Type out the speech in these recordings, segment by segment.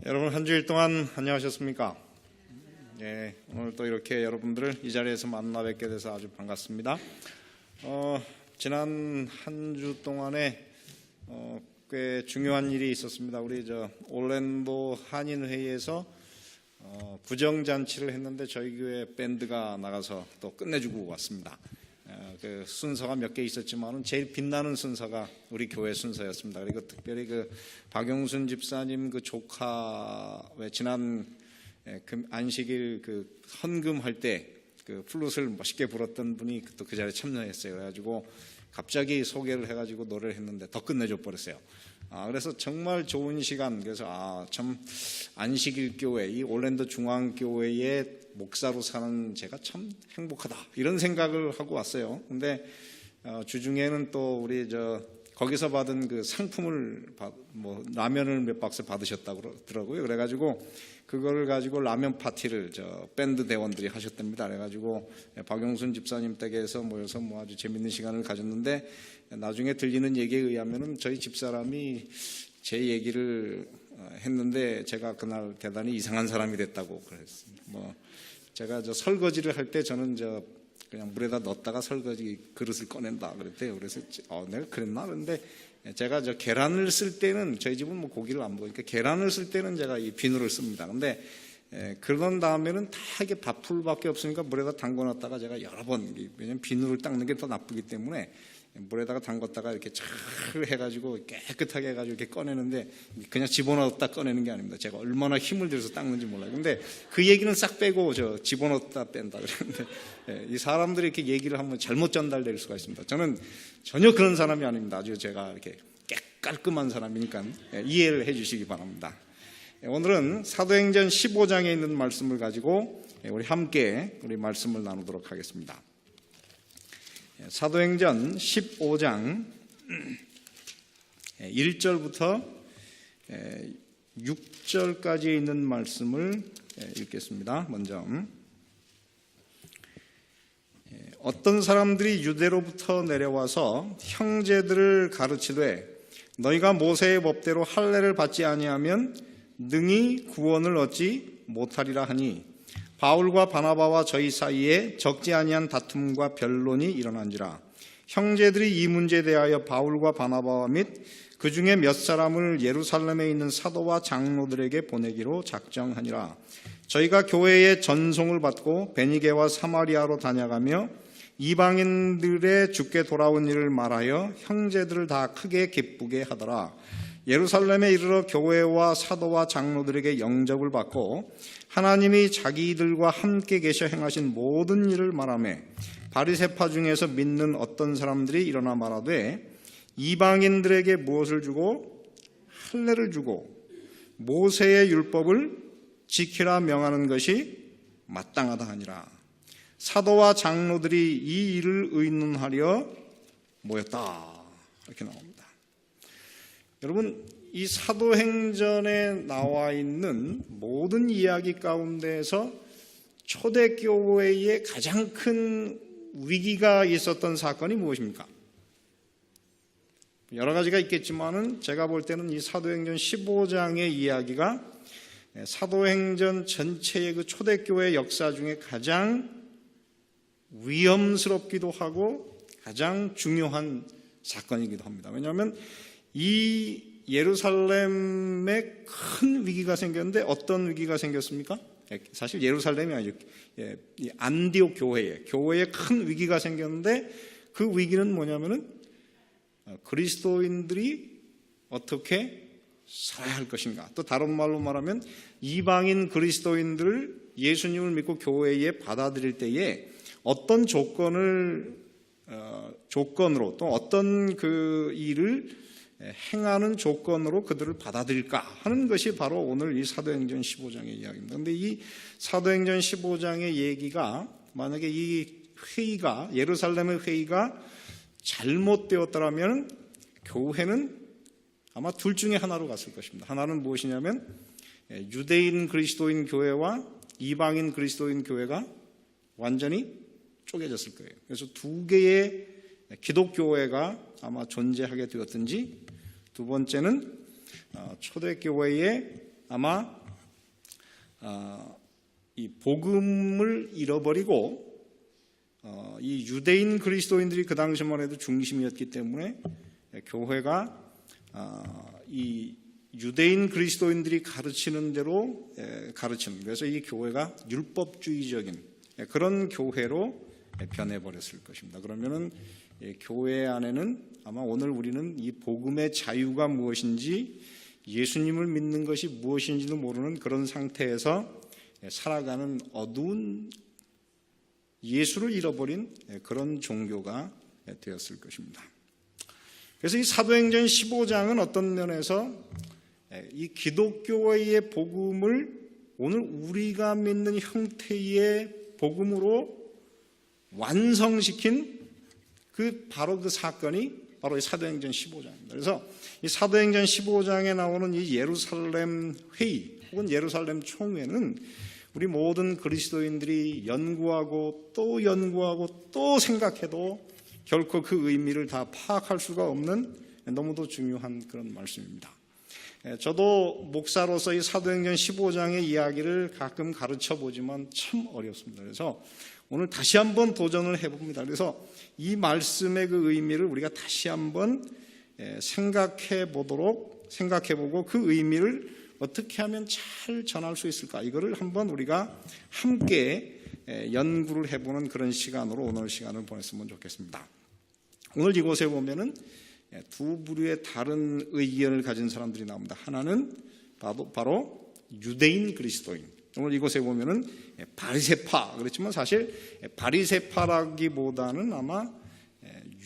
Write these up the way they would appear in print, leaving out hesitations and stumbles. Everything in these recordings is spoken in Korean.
여러분 한 주일 동안 안녕하셨습니까? 오늘 또 이렇게 여러분들을 이 자리에서 만나 뵙게 돼서 아주 반갑습니다. 지난 한 주 동안에 꽤 중요한 일이 있었습니다. 우리 올랜도 한인회의에서 구정잔치를 했는데 저희 교회 밴드가 나가서 또 끝내주고 왔습니다. 그 순서가 몇 개 있었지만은 제일 빛나는 순서가 우리 교회 순서였습니다. 그리고 특별히 박용순 집사님 조카 지난 안식일 헌금할 때 플룻을 멋있게 불었던 분이 또 그 자리에 참여했어요. 그래가지고 갑자기 소개를 해가지고 노래를 했는데 더 끝내줘 버렸어요. 그래서 정말 좋은 시간. 그래서 참 안식일 교회, 이 올랜도 중앙교회의 목사로 사는 제가 참 행복하다 이런 생각을 하고 왔어요. 근데 주중에는 또 우리 거기서 받은 상품을 라면을 몇 박스 받으셨다고 그러더라고요. 그래가지고 그거를 가지고 라면 파티를 밴드 대원들이 하셨답니다. 그래가지고 박용순 집사님 댁에서 모여서 아주 재밌는 시간을 가졌는데, 나중에 들리는 얘기에 의하면은 저희 집사람이 제 얘기를 했는데 제가 그날 대단히 이상한 사람이 됐다고 그랬습니다. 제가 설거지를 할 때 저는 그냥 물에다 넣었다가 설거지 그릇을 꺼낸다 그랬대요. 그래서 내가 그랬나? 그런데 제가 계란을 쓸 때는, 저희 집은 고기를 안 먹으니까 계란을 쓸 때는 제가 이 비누를 씁니다. 근데 그런 다음에는 다 이게 밥풀밖에 없으니까 물에다 담궈놨다가 제가 여러 번, 왜냐면 비누를 닦는 게 더 나쁘기 때문에 물에다가 담궜다가 이렇게 잘 해가지고 깨끗하게 해가지고 이렇게 꺼내는데, 그냥 집어넣었다 꺼내는 게 아닙니다. 제가 얼마나 힘을 들여서 닦는지 몰라요. 근데 그 얘기는 싹 빼고 집어넣었다 뺀다 그러는데, 이 사람들이 이렇게 얘기를 하면 잘못 전달될 수가 있습니다. 저는 전혀 그런 사람이 아닙니다. 아주 제가 이렇게 깔끔한 사람이니까 이해를 해주시기 바랍니다. 오늘은 사도행전 15장에 있는 말씀을 가지고 우리 함께 말씀을 나누도록 하겠습니다. 사도행전 15장 1절부터 6절까지 있는 말씀을 읽겠습니다. 먼저 어떤 사람들이 유대로부터 내려와서 형제들을 가르치되, 너희가 모세의 법대로 할례를 받지 아니하면 능히 구원을 얻지 못하리라 하니, 바울과 바나바와 저희 사이에 적지 아니한 다툼과 변론이 일어난지라. 형제들이 이 문제에 대하여 바울과 바나바와 및 그 중에 몇 사람을 예루살렘에 있는 사도와 장로들에게 보내기로 작정하니라. 저희가 교회의 전송을 받고 베니게와 사마리아로 다녀가며 이방인들의 주께 돌아온 일을 말하여 형제들을 다 크게 기쁘게 하더라. 예루살렘에 이르러 교회와 사도와 장로들에게 영접을 받고 하나님이 자기들과 함께 계셔 행하신 모든 일을 말하며, 바리새파 중에서 믿는 어떤 사람들이 일어나 말하되, 이방인들에게 무엇을 주고 할례를 주고 모세의 율법을 지키라 명하는 것이 마땅하다 하니라. 사도와 장로들이 이 일을 의논하려 모였다. 이렇게 나옵니다. 여러분, 이 사도행전에 나와 있는 모든 이야기 가운데에서 초대교회에 가장 큰 위기가 있었던 사건이 무엇입니까? 여러 가지가 있겠지만은 제가 볼 때는 이 사도행전 15장의 이야기가 사도행전 전체의 초대교회 역사 중에 가장 위험스럽기도 하고 가장 중요한 사건이기도 합니다. 왜냐하면 이 예루살렘에 큰 위기가 생겼는데, 어떤 위기가 생겼습니까? 사실 예루살렘이 아니죠. 안디옥 교회에 큰 위기가 생겼는데, 그 위기는 뭐냐면은 그리스도인들이 어떻게 살아야 할 것인가. 또 다른 말로 말하면 이방인 그리스도인들을 예수님을 믿고 교회에 받아들일 때에 어떤 조건으로 또 어떤 일을 행하는 조건으로 그들을 받아들일까 하는 것이 바로 오늘 이 사도행전 15장의 이야기입니다. 그런데 이 사도행전 15장의 얘기가, 만약에 이 회의가, 예루살렘의 회의가 잘못되었더라면 교회는 아마 둘 중에 하나로 갔을 것입니다. 하나는 무엇이냐면 유대인 그리스도인 교회와 이방인 그리스도인 교회가 완전히 쪼개졌을 거예요. 그래서 두 개의 기독교회가 아마 존재하게 되었든지, 두 번째는 초대교회의 아마 이 복음을 잃어버리고 이 유대인 그리스도인들이 그 당시만 해도 중심이었기 때문에 교회가 이 유대인 그리스도인들이 가르치는 대로 가르치는, 그래서 이 교회가 율법주의적인 그런 교회로 변해버렸을 것입니다. 그러면은 교회 안에는 아마 오늘 우리는 이 복음의 자유가 무엇인지, 예수님을 믿는 것이 무엇인지도 모르는 그런 상태에서 살아가는 어두운, 예수를 잃어버린 그런 종교가 되었을 것입니다. 그래서 이 사도행전 15장은 어떤 면에서 이 기독교의 복음을 오늘 우리가 믿는 형태의 복음으로 완성시킨 바로 그 사건이 바로 이 사도행전 15장입니다. 그래서 이 사도행전 15장에 나오는 이 예루살렘 회의 혹은 예루살렘 총회는 우리 모든 그리스도인들이 연구하고 또 생각해도 결코 그 의미를 다 파악할 수가 없는 너무도 중요한 그런 말씀입니다. 저도 목사로서 이 사도행전 15장의 이야기를 가끔 가르쳐 보지만 참 어렵습니다. 그래서 오늘 다시 한번 도전을 해봅니다. 그래서 이 말씀의 그 의미를 우리가 다시 한번 생각해보고 그 의미를 어떻게 하면 잘 전할 수 있을까, 이거를 한번 우리가 함께 연구를 해보는 그런 시간으로 오늘 시간을 보냈으면 좋겠습니다. 오늘 이곳에 보면은 두 부류의 다른 의견을 가진 사람들이 나옵니다. 하나는 바로 유대인 그리스도인. 오늘 이곳에 보면은 바리새파 그렇지만 사실 바리새파라기보다는 아마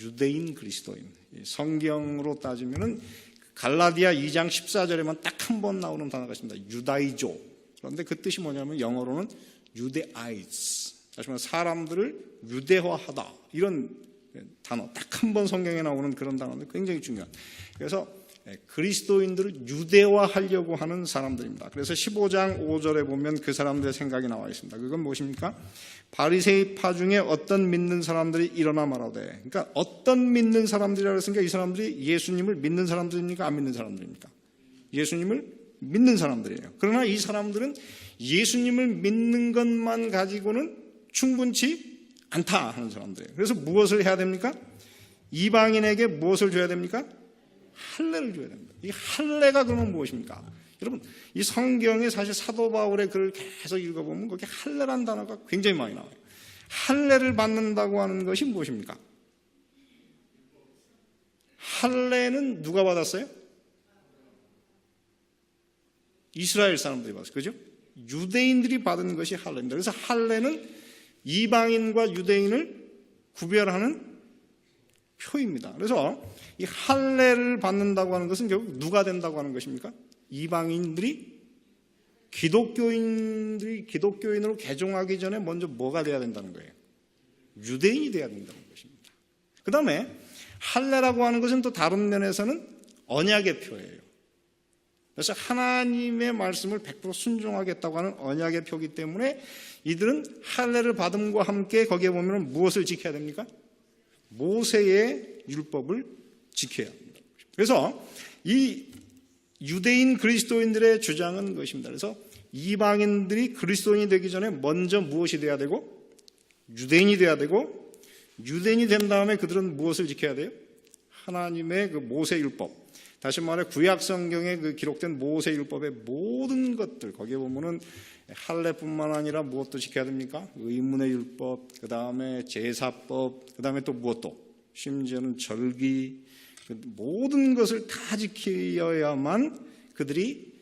유대인 그리스도인. 성경으로 따지면은 갈라디아 2장 14절에만 딱 한 번 나오는 단어가 있습니다. 유다이조. 그런데 그 뜻이 뭐냐면 영어로는 유대아이즈. 다시 말해 사람들을 유대화하다. 이런 단어 딱 한 번 성경에 나오는 그런 단어인데 굉장히 중요한. 그래서 그리스도인들을 유대화하려고 하는 사람들입니다. 그래서 15장 5절에 보면 그 사람들의 생각이 나와 있습니다. 그건 무엇입니까? 바리새파 중에 어떤 믿는 사람들이 일어나 말하되, 그러니까 어떤 믿는 사람들이라고 했으니까 이 사람들이 예수님을 믿는 사람들입니까? 안 믿는 사람들입니까? 예수님을 믿는 사람들이에요. 그러나 이 사람들은 예수님을 믿는 것만 가지고는 충분치 않다 하는 사람들이에요. 그래서 무엇을 해야 됩니까? 이방인에게 무엇을 줘야 됩니까? 할례를 줘야 됩니다. 이 할례가 그러면 무엇입니까? 여러분, 이 성경에 사실 사도 바울의 글을 계속 읽어보면 거기 할례라는 단어가 굉장히 많이 나와요. 할례를 받는다고 하는 것이 무엇입니까? 할례는 누가 받았어요? 이스라엘 사람들이 받았어요. 그죠? 유대인들이 받은 것이 할례입니다. 그래서 할례는 이방인과 유대인을 구별하는 표입니다. 그래서 이 할례를 받는다고 하는 것은 결국 누가 된다고 하는 것입니까? 이방인들이 기독교인으로 개종하기 전에 먼저 뭐가 돼야 된다는 거예요? 유대인이 돼야 된다는 것입니다. 그 다음에 할례라고 하는 것은 또 다른 면에서는 언약의 표예요. 그래서 하나님의 말씀을 100% 순종하겠다고 하는 언약의 표이기 때문에 이들은 할례를 받음과 함께 거기에 보면 무엇을 지켜야 됩니까? 모세의 율법을 지켜야 합니다. 그래서 이 유대인 그리스도인들의 주장은 것입니다. 그래서 이방인들이 그리스도인이 되기 전에 먼저 무엇이 돼야 되고 유대인이 돼야 되고, 유대인이 된 다음에 그들은 무엇을 지켜야 돼요? 하나님의 그 모세 율법. 다시 말해 구약 성경에 그 기록된 모세 율법의 모든 것들, 거기에 보면은 할례뿐만 아니라 무엇도 지켜야 됩니까? 의문의 율법, 그 다음에 제사법, 그 다음에 또 무엇도, 심지어는 절기, 모든 것을 다 지켜야만 그들이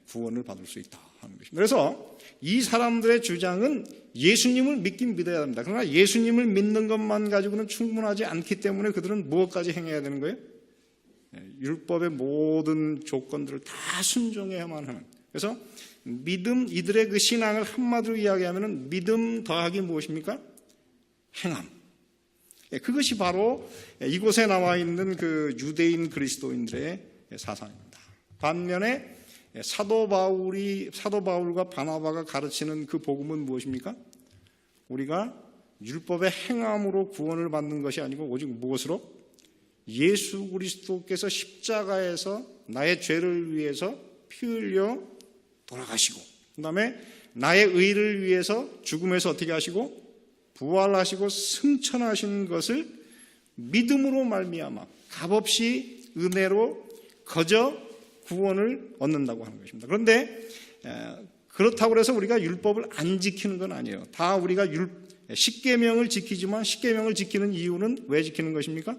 구원을 받을 수 있다 하는 것입니다. 그래서 이 사람들의 주장은 예수님을 믿긴 믿어야 합니다. 그러나 예수님을 믿는 것만 가지고는 충분하지 않기 때문에 그들은 무엇까지 행해야 되는 거예요? 율법의 모든 조건들을 다 순종해야만 하는. 그래서 믿음, 이들의 그 신앙을 한마디로 이야기하면 믿음 더하기 무엇입니까? 행함. 그것이 바로 이곳에 나와 있는 그 유대인 그리스도인들의 사상입니다. 반면에 사도 바울과 바나바가 가르치는 그 복음은 무엇입니까? 우리가 율법의 행함으로 구원을 받는 것이 아니고 오직 무엇으로? 예수 그리스도께서 십자가에서 나의 죄를 위해서 피 흘려 돌아가시고, 그 다음에 나의 의를 위해서 죽음에서 어떻게 하시고 부활하시고 승천하신 것을 믿음으로 말미암아 값없이 은혜로 거저 구원을 얻는다고 하는 것입니다. 그런데 그렇다고 해서 우리가 율법을 안 지키는 건 아니에요. 다 우리가 십계명을 지키지만 십계명을 지키는 이유는 왜 지키는 것입니까?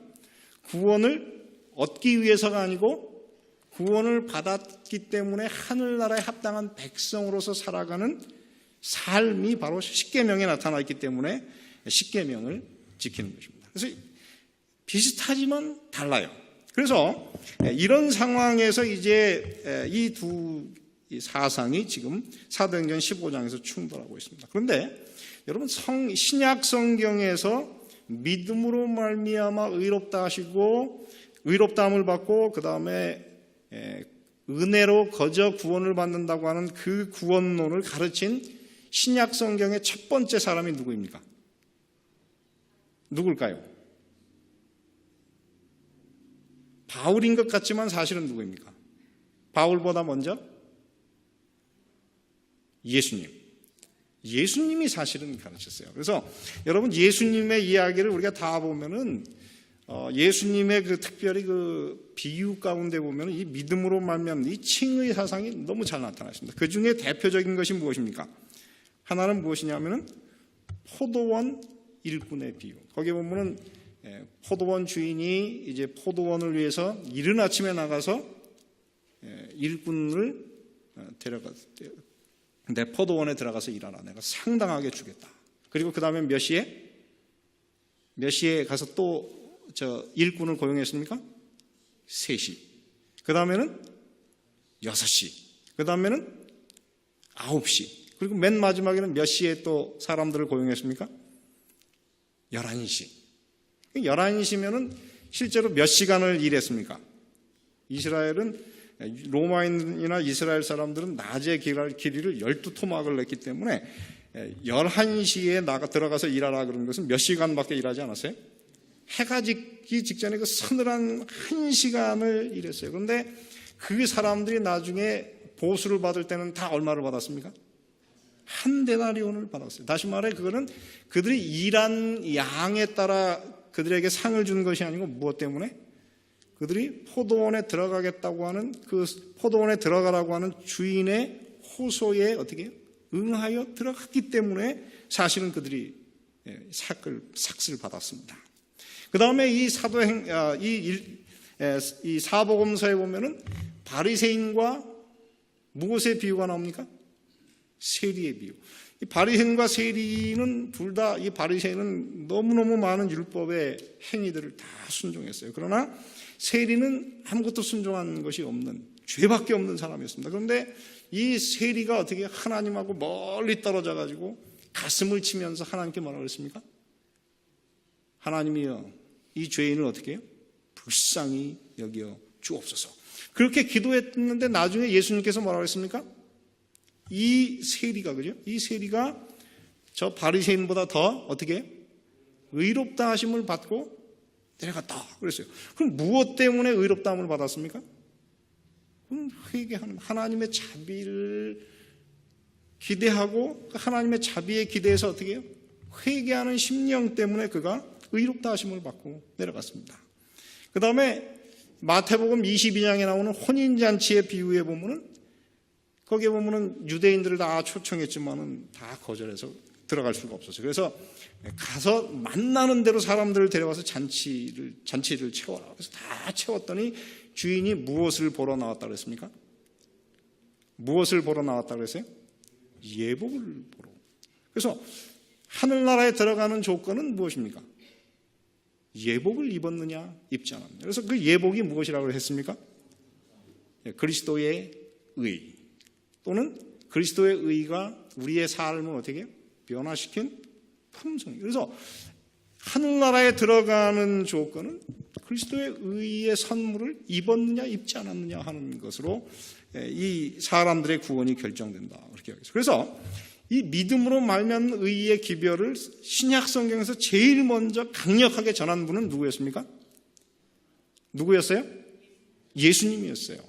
구원을 얻기 위해서가 아니고 구원을 받았기 때문에 하늘나라에 합당한 백성으로서 살아가는 삶이 바로 십계명에 나타나 있기 때문에 십계명을 지키는 것입니다. 그래서 비슷하지만 달라요. 그래서 이런 상황에서 이제 이 두 사상이 지금 사도행전 15장에서 충돌하고 있습니다. 그런데 여러분, 신약 성경에서 믿음으로 말미암아 의롭다 하시고 의롭다함을 받고 그 다음에 은혜로 거저 구원을 받는다고 하는 그 구원론을 가르친 신약 성경의 첫 번째 사람이 누구입니까? 누굴까요? 바울인 것 같지만 사실은 누구입니까? 바울보다 먼저 예수님이 사실은 가르쳤어요. 그래서 여러분, 예수님의 이야기를 우리가 다 보면은 예수님의 특별히 비유 가운데 보면 이 믿음으로 말미암는 이 칭의 사상이 너무 잘 나타났습니다. 그 중에 대표적인 것이 무엇입니까? 하나는 무엇이냐면은 포도원 일꾼의 비유. 거기에 보면은 포도원 주인이 이제 포도원을 위해서 이른 아침에 나가서 일꾼을 내 포도원에 들어가서 일하라. 내가 상당하게 주겠다. 그리고 그 다음에 몇 시에 가서 또 일꾼을 고용했습니까? 3시. 그 다음에는 6시. 그 다음에는 9시. 그리고 맨 마지막에는 몇 시에 또 사람들을 고용했습니까? 11시. 11시면은 실제로 몇 시간을 일했습니까? 이스라엘은, 로마인이나 이스라엘 사람들은 낮에 길이를 12토막을 냈기 때문에 11시에 들어가서 일하라 그러는 것은 몇 시간밖에 일하지 않았어요? 해가 지기 직전에 그 서늘한 1시간을 일했어요. 그런데 그 사람들이 나중에 보수를 받을 때는 다 얼마를 받았습니까? 한 데나리온을 받았어요. 다시 말해, 그거는 그들이 일한 양에 따라 그들에게 상을 준 것이 아니고 무엇 때문에? 그들이 포도원에 들어가겠다고 하는, 그 포도원에 들어가라고 하는 주인의 호소에 어떻게 응하여 들어갔기 때문에 사실은 그들이 삭을 받았습니다. 그 다음에 이 사복음서에 보면은 바리새인과 무엇의 비유가 나옵니까? 세리의 비유. 이 바리새인과 세리는 둘 다, 이 바리새인은 너무너무 많은 율법의 행위들을 다 순종했어요. 그러나 세리는 아무것도 순종한 것이 없는, 죄밖에 없는 사람이었습니다. 그런데 이 세리가 어떻게 하나님하고 멀리 떨어져 가지고 가슴을 치면서 하나님께 뭐라고 그랬습니까? 하나님이여, 이 죄인을 어떻게 해요? 불쌍히 여겨 주옵소서. 그렇게 기도했는데 나중에 예수님께서 뭐라고 했습니까? 이 세리가, 그죠? 이 세리가 저 바리새인보다 더 어떻게 의롭다 하심을 받고 내려갔다 그랬어요. 그럼 무엇 때문에 의롭다함을 받았습니까? 회개하는, 하나님의 자비를 기대하고 하나님의 자비에 기대해서 어떻게 해요? 회개하는 심령 때문에 그가 의롭다 하심을 받고 내려갔습니다. 그 다음에 마태복음 22장에 나오는 혼인잔치의 비유에 보면은, 거기에 보면은 유대인들을 다 초청했지만은 다 거절해서 들어갈 수가 없었어요. 그래서 가서 만나는 대로 사람들을 데려와서 잔치를 채워라. 그래서 다 채웠더니 주인이 무엇을 보러 나왔다 그랬습니까? 무엇을 보러 나왔다 그랬어요? 예복을 보러. 그래서 하늘나라에 들어가는 조건은 무엇입니까? 예복을 입었느냐, 입지 않았느냐. 그래서 그 예복이 무엇이라고 했습니까? 그리스도의 의, 또는 그리스도의 의가 우리의 삶을 어떻게 해요? 변화시킨 품성. 그래서 하늘나라에 들어가는 조건은 그리스도의 의의 선물을 입었느냐 입지 않았느냐 하는 것으로 이 사람들의 구원이 결정된다, 그렇게 하겠습니다. 그래서 이 믿음으로 말미암는 의의 기별을 신약 성경에서 제일 먼저 강력하게 전한 분은 누구였습니까? 누구였어요? 예수님이었어요.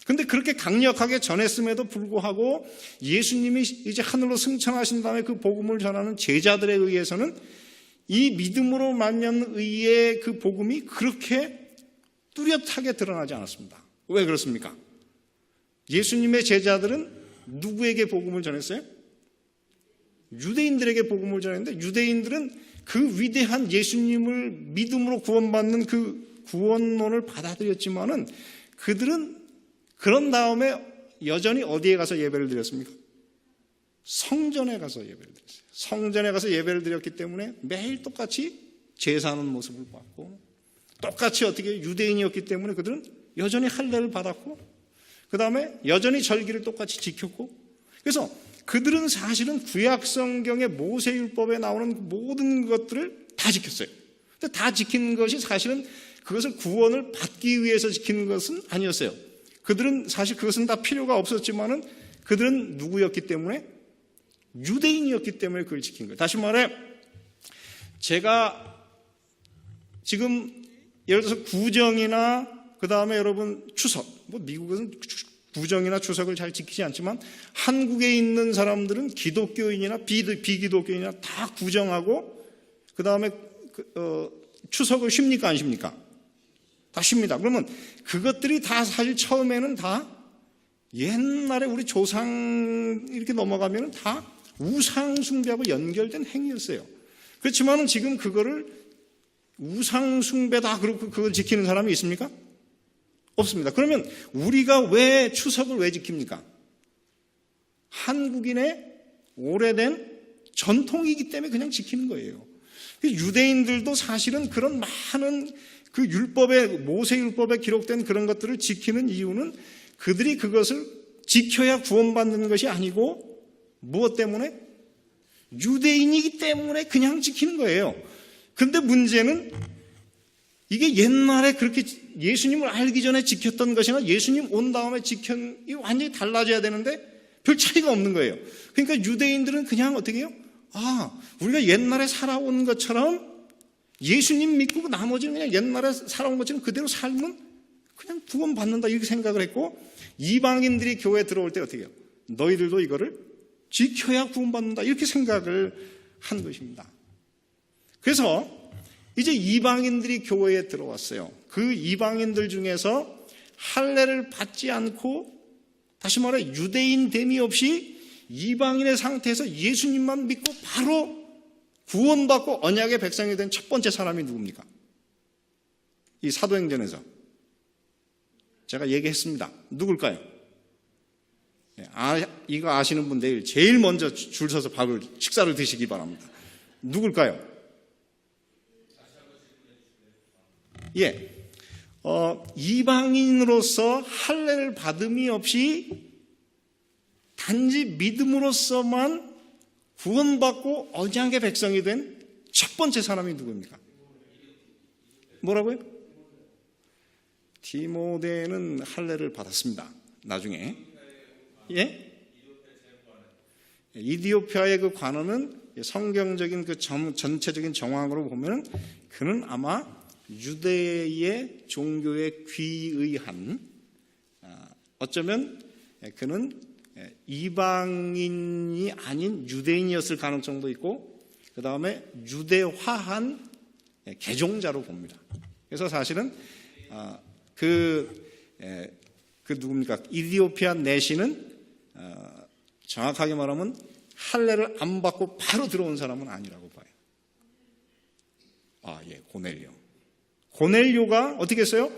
근데 그렇게 강력하게 전했음에도 불구하고 예수님이 이제 하늘로 승천하신 다음에 그 복음을 전하는 제자들에 의해서는 이 믿음으로 말미암는 의의 그 복음이 그렇게 뚜렷하게 드러나지 않았습니다. 왜 그렇습니까? 예수님의 제자들은 누구에게 복음을 전했어요? 유대인들에게 복음을 전했는데 유대인들은 그 위대한 예수님을 믿음으로 구원받는 그 구원론을 받아들였지만은 그들은 그런 다음에 여전히 어디에 가서 예배를 드렸습니까? 성전에 가서 예배를 드렸어요. 성전에 가서 예배를 드렸기 때문에 매일 똑같이 제사하는 모습을 봤고 똑같이 어떻게 유대인이었기 때문에 그들은 여전히 할례를 받았고 그 다음에 여전히 절기를 똑같이 지켰고 그래서 그들은 사실은 구약 성경의 모세율법에 나오는 모든 것들을 다 지켰어요. 근데 다 지킨 것이 사실은 그것을 구원을 받기 위해서 지키는 것은 아니었어요. 그들은 사실 그것은 다 필요가 없었지만은 그들은 누구였기 때문에 유대인이었기 때문에 그걸 지킨 거예요. 다시 말해 제가 지금 예를 들어서 구정이나 그 다음에 여러분 추석 뭐 미국은 구정이나 추석을 잘 지키지 않지만 한국에 있는 사람들은 기독교인이나 비기독교인이나 다 구정하고 그 다음에 추석을 쉽니까 안 쉽니까? 다 쉽니다. 그러면 그것들이 다 사실 처음에는 다 옛날에 우리 조상 이렇게 넘어가면 다 우상 숭배하고 연결된 행위였어요. 그렇지만은 지금 그거를 우상 숭배다 그렇고 그걸 지키는 사람이 있습니까? 없습니다. 그러면 우리가 왜 추석을 왜 지킵니까? 한국인의 오래된 전통이기 때문에 그냥 지키는 거예요. 유대인들도 사실은 그런 많은 그 율법에 모세율법에 기록된 그런 것들을 지키는 이유는 그들이 그것을 지켜야 구원받는 것이 아니고 무엇 때문에? 유대인이기 때문에 그냥 지키는 거예요. 그런데 문제는 이게 옛날에 그렇게 예수님을 알기 전에 지켰던 것이나 예수님 온 다음에 지킨 이 완전히 달라져야 되는데 별 차이가 없는 거예요. 그러니까 유대인들은 그냥 어떻게 해요? 우리가 옛날에 살아온 것처럼 예수님 믿고 나머지는 그냥 옛날에 살아온 것처럼 그대로 살면 그냥 구원받는다 이렇게 생각을 했고 이방인들이 교회에 들어올 때 어떻게 해요? 너희들도 이거를 지켜야 구원받는다 이렇게 생각을 한 것입니다. 그래서 이제 이방인들이 교회에 들어왔어요. 그 이방인들 중에서 할례를 받지 않고 다시 말해 유대인됨이 없이 이방인의 상태에서 예수님만 믿고 바로 구원받고 언약의 백성이 된 첫 번째 사람이 누굽니까? 이 사도행전에서 제가 얘기했습니다. 누굴까요? 이거 아시는 분 내일 제일 먼저 줄 서서 식사를 드시기 바랍니다. 누굴까요? 이방인으로서 할례를 받음이 없이 단지 믿음으로서만 구원받고 언약의 백성이 된 첫 번째 사람이 누구입니까? 뭐라고요? 디모데는 할례를 받았습니다. 나중에. 이디오피아의 그 관원은 성경적인 그 전체적인 정황으로 보면 그는 아마 유대의 종교에 귀의한 어쩌면 그는 이방인이 아닌 유대인이었을 가능성도 있고 그 다음에 유대화한 개종자로 봅니다. 그래서 사실은 누굽니까? 이디오피아 내시는 정확하게 말하면 할례를 안 받고 바로 들어온 사람은 아니라고 봐요. 고넬료가 어떻게 했어요?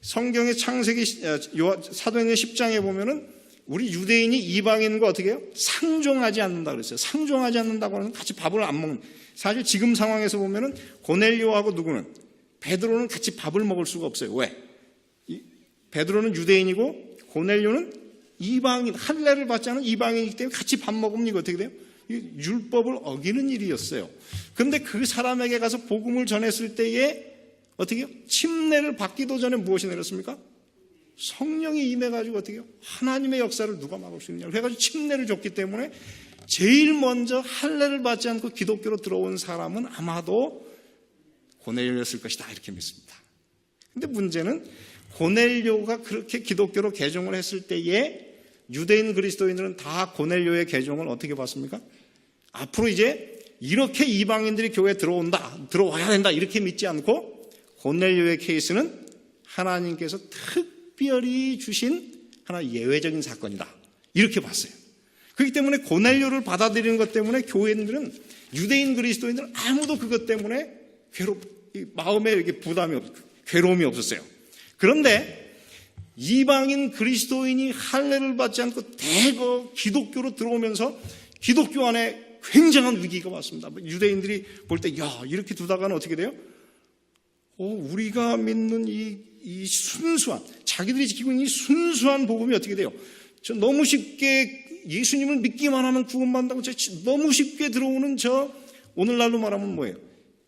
성경의 창세기 사도행전 10장에 보면은 우리 유대인이 이방인과 어떻게 해요? 상종하지 않는다 그랬어요. 상종하지 않는다고 하면 같이 밥을 안 먹는. 사실 지금 상황에서 보면은 고넬료하고 누구는 베드로는 같이 밥을 먹을 수가 없어요. 왜? 베드로는 유대인이고 고넬료는 이방인, 할례를 받지 않은 이방인이기 때문에 같이 밥 먹으면 이거 어떻게 돼요? 율법을 어기는 일이었어요. 그런데 그 사람에게 가서 복음을 전했을 때에 어떻게 해요? 침례를 받기도 전에 무엇이 내렸습니까? 성령이 임해가지고 어떻게 해요? 하나님의 역사를 누가 막을 수 있냐? 그래가지고 침례를 줬기 때문에 제일 먼저 할례를 받지 않고 기독교로 들어온 사람은 아마도 고넬료였을 것이다 이렇게 믿습니다. 근데 문제는 고넬료가 그렇게 기독교로 개종을 했을 때에 유대인 그리스도인들은 다 고넬료의 개종을 어떻게 봤습니까? 앞으로 이제 이렇게 이방인들이 교회에 들어와야 된다 이렇게 믿지 않고 고넬료의 케이스는 하나님께서 특별히 주신 하나 예외적인 사건이다 이렇게 봤어요. 그렇기 때문에 고넬료를 받아들이는 것 때문에 교회인들은 유대인 그리스도인들은 아무도 그것 때문에 마음에 이렇게 괴로움이 없었어요. 그런데 이방인 그리스도인이 할례를 받지 않고 대거 기독교로 들어오면서 기독교 안에 굉장한 위기가 왔습니다. 유대인들이 볼 때 야 이렇게 두다가는 어떻게 돼요? 우리가 믿는 이 순수한 자기들이 지키고 있는 이 순수한 복음이 어떻게 돼요? 저 너무 쉽게 예수님을 믿기만 하면 구원받는다고 너무 쉽게 들어오는 오늘날로 말하면 뭐예요?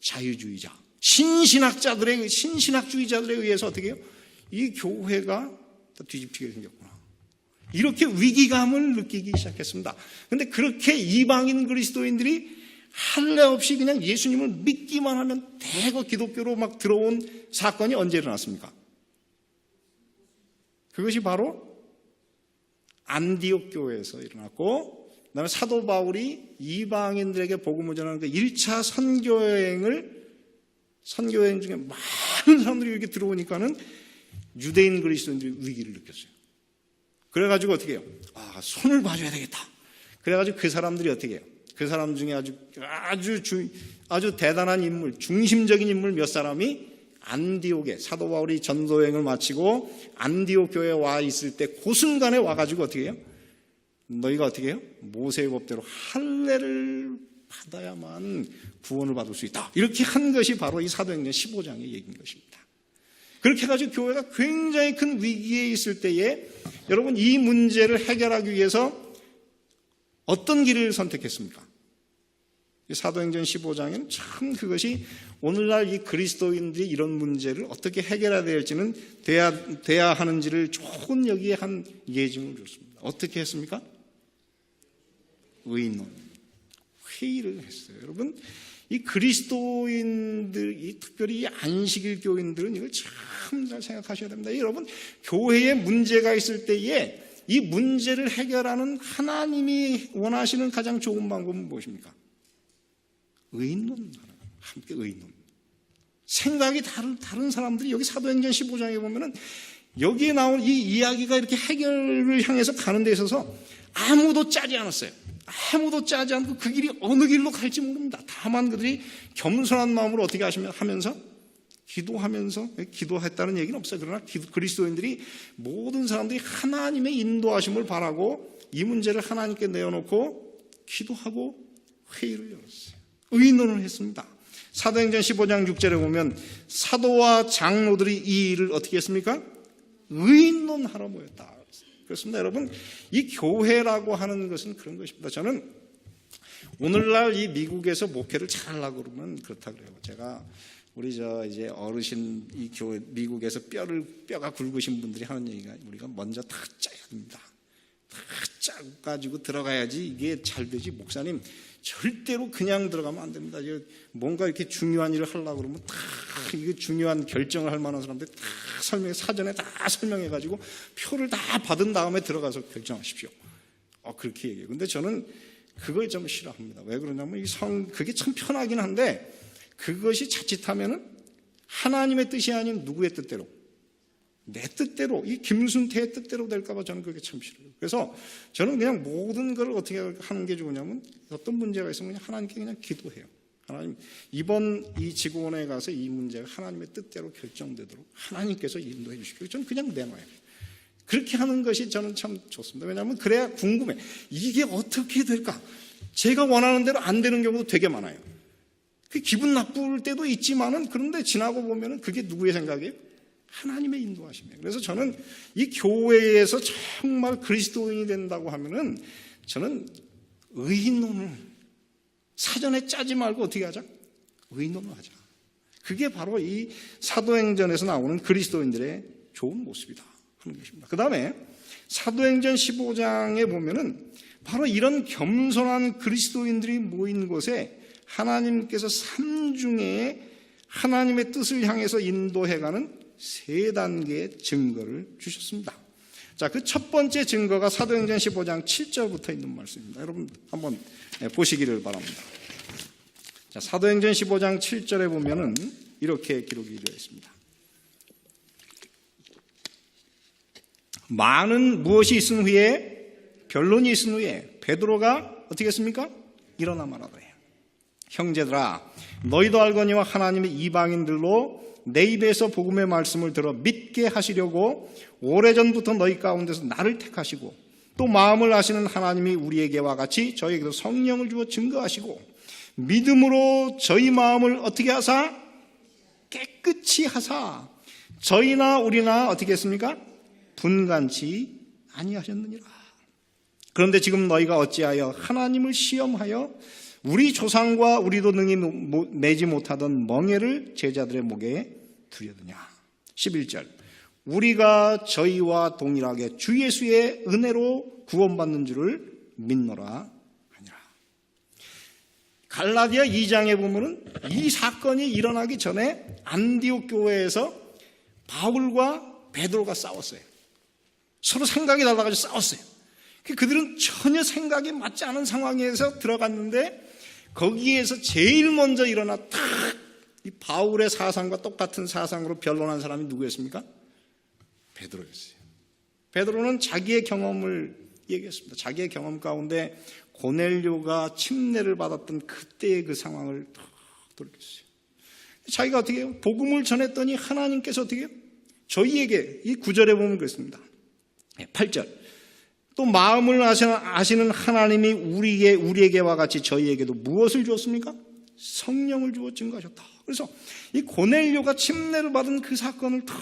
자유주의자, 신신학주의자들에 의해서 어떻게 해요? 이 교회가 뒤집히게 생겼구나. 이렇게 위기감을 느끼기 시작했습니다. 그런데 그렇게 이방인 그리스도인들이 할례 없이 그냥 예수님을 믿기만 하면 대거 기독교로 막 들어온 사건이 언제 일어났습니까? 그것이 바로 안디옥 교회에서 일어났고, 그다음에 사도 바울이 이방인들에게 복음을 전하는 그 1차 선교여행 중에 많은 사람들이 이렇게 들어오니까는 유대인 그리스도인들이 위기를 느꼈어요. 그래가지고 어떻게 해요? 손을 봐줘야 되겠다. 그래가지고 그 사람들이 어떻게 해요? 그 사람 중에 아주 대단한 인물, 중심적인 인물 몇 사람이 안디옥에 사도 바울이 전도여행을 마치고 안디옥 교회에 와 있을 때 그 순간에 와가지고 어떻게 해요? 너희가 어떻게 해요? 모세의 법대로 할례를 받아야만 구원을 받을 수 있다. 이렇게 한 것이 바로 이 사도행전 15장의 얘기인 것입니다. 그렇게 해가지고 교회가 굉장히 큰 위기에 있을 때에 여러분 이 문제를 해결하기 위해서 어떤 길을 선택했습니까? 사도행전 15장에는 참 그것이 오늘날 이 그리스도인들이 이런 문제를 어떻게 해결해야 될지는 돼야 하는지를 좋은 여기에 한 예증을 줬습니다. 어떻게 했습니까? 의논, 회의를 했어요. 여러분 이 그리스도인들, 특별히 이 안식일 교인들은 이걸 참 잘 생각하셔야 됩니다. 여러분 교회에 문제가 있을 때에 이 문제를 해결하는 하나님이 원하시는 가장 좋은 방법은 무엇입니까? 의논, 함께 의논. 생각이 다른 사람들이 여기 사도행전 15장에 보면은 여기에 나온 이 이야기가 이렇게 해결을 향해서 가는 데 있어서 아무도 짜지 않았어요. 아무도 짜지 않고 그 길이 어느 길로 갈지 모릅니다. 다만 그들이 겸손한 마음으로 어떻게 하면서 기도했다는 얘기는 없어요. 그러나 그리스도인들이 모든 사람들이 하나님의 인도하심을 바라고 이 문제를 하나님께 내어놓고 기도하고 회의를 열었어요. 의논을 했습니다. 사도행전 15장 6절에 보면 사도와 장로들이 이 일을 어떻게 했습니까? 의논하러 모였다. 그렇습니다. 여러분 이 교회라고 하는 것은 그런 것입니다. 저는 오늘날 이 미국에서 목회를 잘하려고 그러면 그렇다 그래요. 제가 우리 이제 어르신 이 교회 미국에서 뼈가 굵으신 분들이 하는 얘기가 우리가 먼저 다 짜야 됩니다. 다 짜가지고 들어가야지 이게 잘 되지. 목사님 절대로 그냥 들어가면 안 됩니다. 뭔가 이렇게 중요한 일을 하려고 그러면 다 이게 중요한 결정을 할 만한 사람들 다 사전에 다 설명해가지고 표를 다 받은 다음에 들어가서 결정하십시오. 그렇게 얘기해요. 근데 저는 그걸 좀 싫어합니다. 왜 그러냐면 그게 참 편하긴 한데 그것이 자칫하면은 하나님의 뜻이 아닌 누구의 뜻대로, 내 뜻대로, 이 김순태의 뜻대로 될까봐 저는 그게 참 싫어요. 그래서 저는 그냥 모든 걸 어떻게 하는 게 좋으냐면 어떤 문제가 있으면 그냥 하나님께 그냥 기도해요. 하나님, 이번 이 지구원에 가서 이 문제가 하나님의 뜻대로 결정되도록 하나님께서 인도해 주시고 저는 그냥 내놔요. 그렇게 하는 것이 저는 참 좋습니다. 왜냐하면 그래야 궁금해. 이게 어떻게 될까? 제가 원하는 대로 안 되는 경우도 되게 많아요. 그 기분 나쁠 때도 있지만은 그런데 지나고 보면은 그게 누구의 생각이에요? 하나님의 인도하심이에요. 그래서 저는 이 교회에서 정말 그리스도인이 된다고 하면은 저는 의논을 사전에 짜지 말고 어떻게 하자? 의논을 하자. 그게 바로 이 사도행전에서 나오는 그리스도인들의 좋은 모습이다 하는 것입니다. 그 다음에 사도행전 15장에 보면은 바로 이런 겸손한 그리스도인들이 모인 곳에 하나님께서 삼중에 하나님의 뜻을 향해서 인도해가는 세 단계의 증거를 주셨습니다. 자, 그 첫 번째 증거가 사도행전 15장 7절부터 있는 말씀입니다. 여러분 한번 보시기를 바랍니다. 자, 사도행전 15장 7절에 보면은 이렇게 기록이 되어 있습니다. 많은 무엇이 있은 후에, 변론이 있은 후에 베드로가 어떻게 했습니까? 일어나 말하더래요. 형제들아, 너희도 알거니와 하나님의 이방인들로 내 입에서 복음의 말씀을 들어 믿게 하시려고 오래전부터 너희 가운데서 나를 택하시고 또 마음을 아시는 하나님이 우리에게와 같이 저희에게도 성령을 주어 증거하시고 믿음으로 저희 마음을 어떻게 하사? 깨끗이 하사 저희나 우리나 어떻게 했습니까? 분간치 아니하셨느니라. 그런데 지금 너희가 어찌하여 하나님을 시험하여 우리 조상과 우리도 능히 매지 못하던 멍에를 제자들의 목에 두려느냐. 11절 우리가 저희와 동일하게 주 예수의 은혜로 구원받는 줄을 믿노라 하니라. 갈라디아 2장에 보면은 이 사건이 일어나기 전에 안디옥 교회에서 바울과 베드로가 싸웠어요. 서로 생각이 달라가지고 싸웠어요. 그들은 전혀 생각이 맞지 않은 상황에서 들어갔는데 거기에서 제일 먼저 일어나 이 바울의 사상과 똑같은 사상으로 변론한 사람이 누구였습니까? 베드로였어요. 베드로는 자기의 경험을 얘기했습니다. 자기의 경험 가운데 고넬료가 침례를 받았던 그때의 그 상황을 돌이켰어요. 자기가 어떻게 해요? 복음을 전했더니 하나님께서 어떻게 해요? 저희에게 이 9절에 보면 그렇습니다. 8절 또 마음을 아시는 하나님이 우리에게와 같이 저희에게도 무엇을 주었습니까? 성령을 주어 증거하셨다. 그래서 이 고넬료가 침례를 받은 그 사건을 다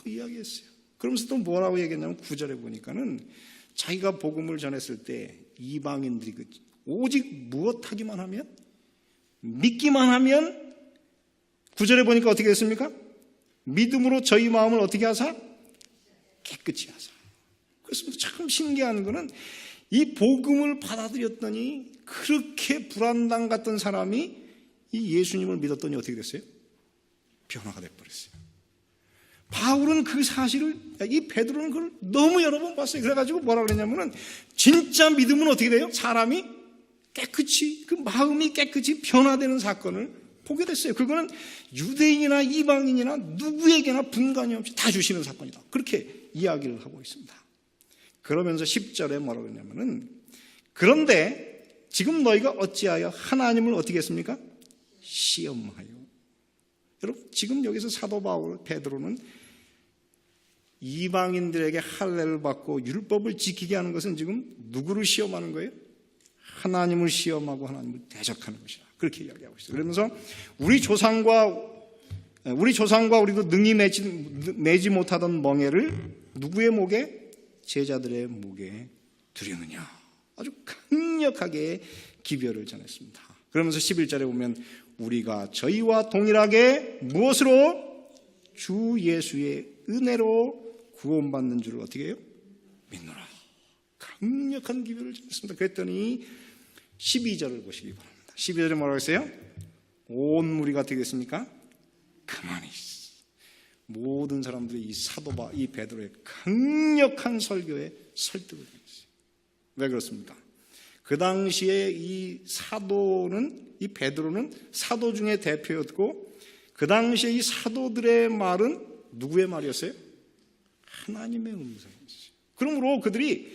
이야기했어요. 그러면서 또 뭐라고 얘기했냐면 9절에 보니까는 자기가 복음을 전했을 때 이방인들이 오직 무엇하기만 하면 믿기만 하면 9절에 보니까 어떻게 했습니까? 믿음으로 저희 마음을 어떻게 하사? 깨끗이 하사. 그래서 참 신기한 거는 이 복음을 받아들였더니 그렇게 불안당 같던 사람이 이 예수님을 믿었더니 어떻게 됐어요? 변화가 돼버렸어요. 바울은 그 사실을, 이 베드로는 그걸 너무 여러 번 봤어요. 그래가지고 뭐라 그랬냐면은 진짜 믿음은 어떻게 돼요? 사람이 깨끗이, 그 마음이 깨끗이 변화되는 사건을 보게 됐어요. 그거는 유대인이나 이방인이나 누구에게나 분간이 없이 다 주시는 사건이다. 그렇게 이야기를 하고 있습니다. 그러면서 10절에 뭐라고 했냐면은 그런데 지금 너희가 어찌하여 하나님을 어떻게 했습니까? 시험하여. 여러분 지금 여기서 사도 바울 베드로는 이방인들에게 할례를 받고 율법을 지키게 하는 것은 지금 누구를 시험하는 거예요? 하나님을 시험하고 하나님을 대적하는 것이다. 그렇게 이야기하고 있어요. 그러면서 우리 조상과 우리도 능히 매지 못하던 멍에를 누구의 목에? 제자들의 목에 두려느냐. 아주 강력하게 기별을 전했습니다. 그러면서 11절에 보면 우리가 저희와 동일하게 무엇으로? 주 예수의 은혜로 구원받는 줄을 어떻게 해요? 믿노라. 강력한 기별을 전했습니다. 그랬더니 12절을 보시기 바랍니다. 12절에 뭐라고 했어요? 온 무리가 어떻게 됐습니까? 가만히 있어. 모든 사람들이 이 베드로의 강력한 설교에 설득을 했어요. 왜 그렇습니까? 그 당시에 이 베드로는 사도 중에 대표였고 그 당시에 이 사도들의 말은 누구의 말이었어요? 하나님의 음성이었어요. 그러므로 그들이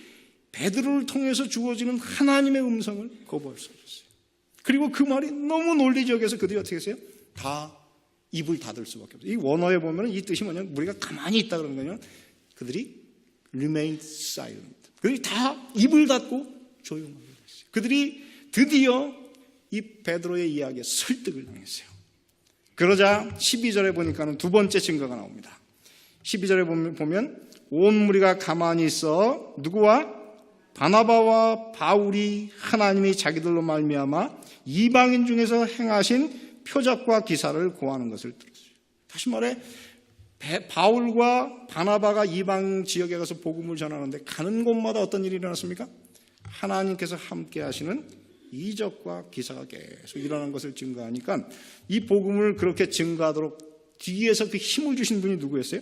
베드로를 통해서 주어지는 하나님의 음성을 거부할 수 없었어요. 그리고 그 말이 너무 논리적이어서 그들이 어떻게 했어요? 다 입을 닫을 수밖에 없어요. 이 원어에 보면 이 뜻이 뭐냐면 우리가 가만히 있다 그러는 거냐? 그들이 remain silent. 그들이 다 입을 닫고 조용하게 됐어요. 그들이 드디어 이 베드로의 이야기에 설득을 당했어요. 그러자 12절에 보니까는 두 번째 증거가 나옵니다. 12절에 보면 온 무리가 가만히 있어 누구와? 바나바와 바울이 하나님이 자기들로 말미암아 이방인 중에서 행하신 표적과 기사를 고하는 것을 들었어요. 다시 말해 바울과 바나바가 이방 지역에 가서 복음을 전하는데 가는 곳마다 어떤 일이 일어났습니까? 하나님께서 함께 하시는 이적과 기사가 계속 일어나는 것을 증거하니까 이 복음을 그렇게 증거하도록 뒤에서 그 힘을 주신 분이 누구였어요?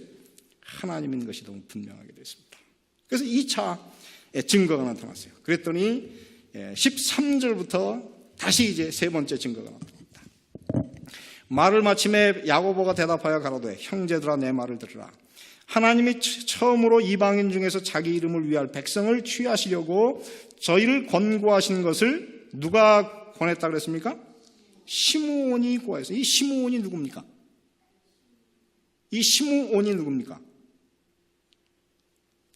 하나님인 것이 너무 분명하게 됐습니다. 그래서 2차 증거가 나타났어요. 그랬더니 13절부터 다시 이제 세 번째 증거가 나타납니다. 말을 마침에 야고보가 대답하여 가로되 형제들아 내 말을 들으라. 하나님이 처음으로 이방인 중에서 자기 이름을 위할 백성을 취하시려고 저희를 권고하신 것을 누가 권했다 그랬습니까? 시므온이 고하였어요. 이 시므온이 누굽니까? 이 시므온이 누굽니까?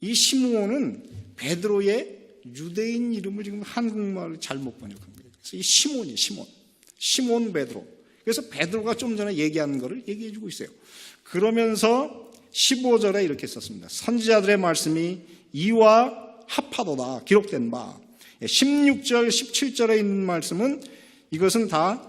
이 시므온은 베드로의 유대인 이름을 지금 한국말로 잘못 번역한 거예요. 그래서 이 시몬이 시몬 베드로. 그래서 베드로가 좀 전에 얘기한 거를 얘기해 주고 있어요. 그러면서 15절에 이렇게 썼습니다. 선지자들의 말씀이 이와 합하도다 기록된 바. 16절 17절에 있는 말씀은 이것은 다